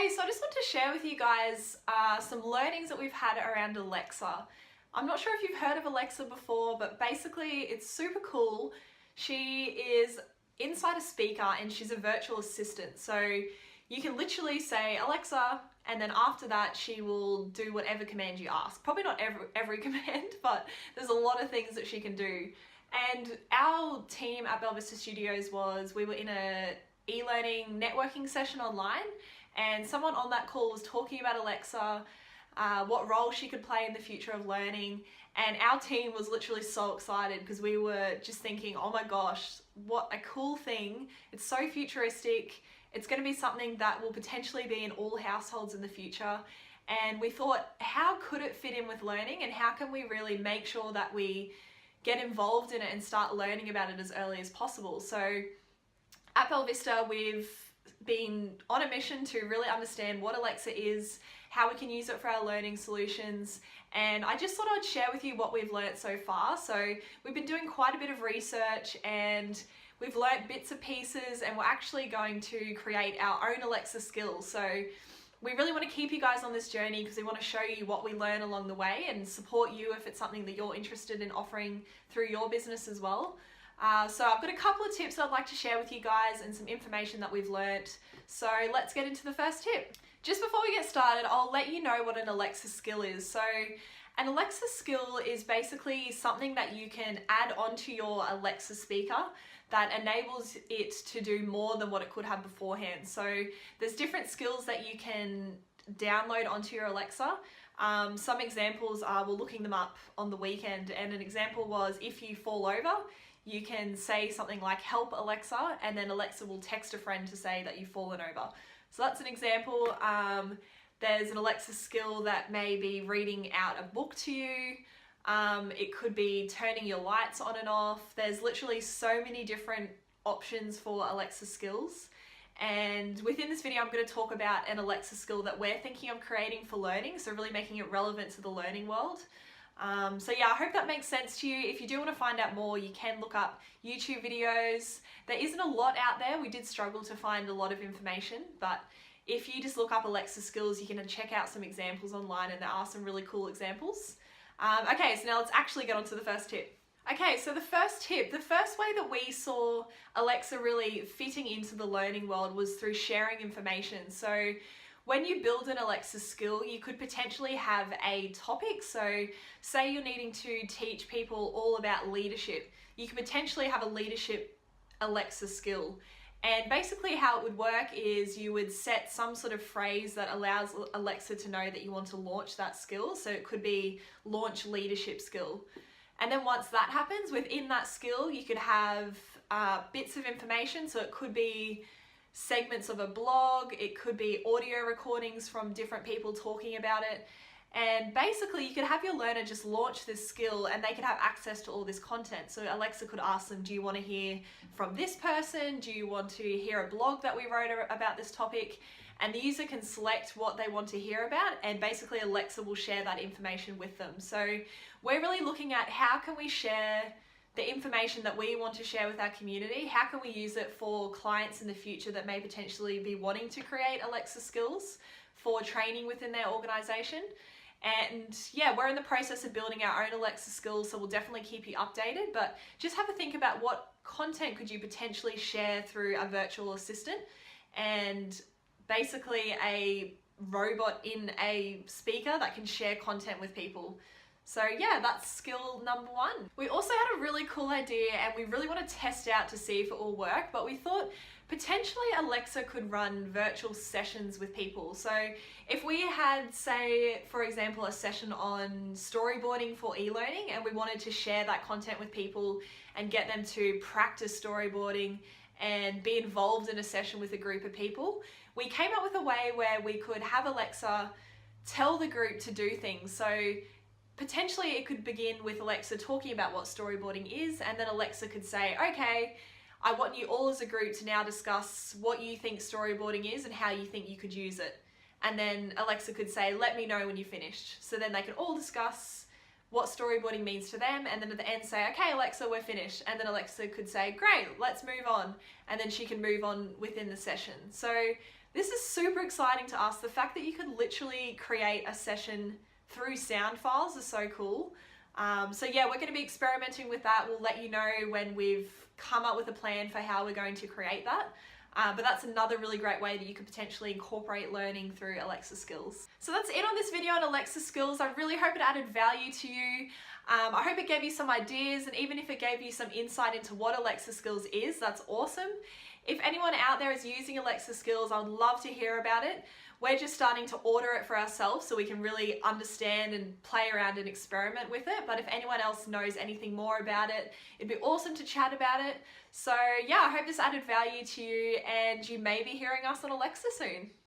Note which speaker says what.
Speaker 1: Hey, so I just want to share with you guys some learnings that we've had around Alexa. I'm not sure if you've heard of Alexa before, but basically it's super cool. She is inside a speaker and she's a virtual assistant. So you can literally say, Alexa, and then after that she will do whatever command you ask. Probably not every command, but there's a lot of things that she can do. And our team at Belvista Studios we were in a e-learning networking session online, and someone on that call was talking about Alexa, what role she could play in the future of learning, and our team was literally so excited because we were just thinking, oh my gosh, what a cool thing. It's so futuristic. It's going to be something that will potentially be in all households in the future. And we thought, how could it fit in with learning, and how can we really make sure that we get involved in it and start learning about it as early as possible? So at Belvista, we've been on a mission to really understand what Alexa is, how we can use it for our learning solutions, and I just thought I'd share with you what we've learnt so far. So we've been doing quite a bit of research and we've learnt bits and pieces, and we're actually going to create our own Alexa skills. So we really want to keep you guys on this journey because we want to show you what we learn along the way and support you if it's something that you're interested in offering through your business as well. So I've got a couple of tips that I'd like to share with you guys and some information that we've learnt. So let's get into the first tip. Just before we get started, I'll let you know what an Alexa skill is. So an Alexa skill is basically something that you can add onto your Alexa speaker that enables it to do more than what it could have beforehand. So there's different skills that you can download onto your Alexa. Some examples are, we're looking them up on the weekend, and an example was, if you fall over, you can say something like, help Alexa, and then Alexa will text a friend to say that you've fallen over. So that's an example. There's an Alexa skill that may be reading out a book to you. It could be turning your lights on and off. There's literally so many different options for Alexa skills. And within this video, I'm going to talk about an Alexa skill that we're thinking of creating for learning, so really making it relevant to the learning world. So yeah, I hope that makes sense to you. If you do want to find out more, you can look up YouTube videos. There isn't a lot out there. We did struggle to find a lot of information, but if you just look up Alexa skills, you can check out some examples online, and there are some really cool examples. Okay, so now let's actually get on to the first tip. Okay, so the first way that we saw Alexa really fitting into the learning world was through sharing information. So when you build an Alexa skill, you could potentially have a topic. So say you're needing to teach people all about leadership. You could potentially have a leadership Alexa skill. And basically how it would work is you would set some sort of phrase that allows Alexa to know that you want to launch that skill. So it could be launch leadership skill. And then once that happens, within that skill, you could have bits of information. So it could be segments of a blog, it could be audio recordings from different people talking about it. And basically you could have your learner just launch this skill and they could have access to all this content. So Alexa could ask them, do you want to hear from this person? Do you want to hear a blog that we wrote about this topic? And the user can select what they want to hear about, and basically Alexa will share that information with them. So we're really looking at how can we share the information that we want to share with our community. How can we use it for clients in the future that may potentially be wanting to create Alexa skills for training within their organization? And yeah, we're in the process of building our own Alexa skills, so we'll definitely keep you updated, but just have a think about what content could you potentially share through a virtual assistant, and basically a robot in a speaker that can share content with people. So yeah, that's skill number one. We also had a really cool idea, and we really want to test out to see if it will work, but we thought potentially Alexa could run virtual sessions with people. So if we had, say, for example, a session on storyboarding for e-learning, and we wanted to share that content with people and get them to practice storyboarding and be involved in a session with a group of people, we came up with a way where we could have Alexa tell the group to do things. So potentially it could begin with Alexa talking about what storyboarding is, and then Alexa could say, okay, I want you all as a group to now discuss what you think storyboarding is and how you think you could use it. And then Alexa could say, let me know when you're finished. So then they could all discuss what storyboarding means to them, and then at the end say, okay Alexa, we're finished. And then Alexa could say, great, let's move on. And then she can move on within the session. So This is super exciting to us. The fact that you could literally create a session through sound files is so cool. So yeah, we're going to be experimenting with that. We'll let you know when we've come up with a plan for how we're going to create that. But that's another really great way that you could potentially incorporate learning through Alexa skills. So that's it on this video on Alexa skills. I really hope it added value to you. I hope it gave you some ideas, and even if it gave you some insight into what Alexa skills is, that's awesome. If anyone out there is using Alexa skills, I would love to hear about it. We're just starting to order it for ourselves so we can really understand and play around and experiment with it. But if anyone else knows anything more about it, it'd be awesome to chat about it. So yeah, I hope this added value to you, and you may be hearing us on Alexa soon.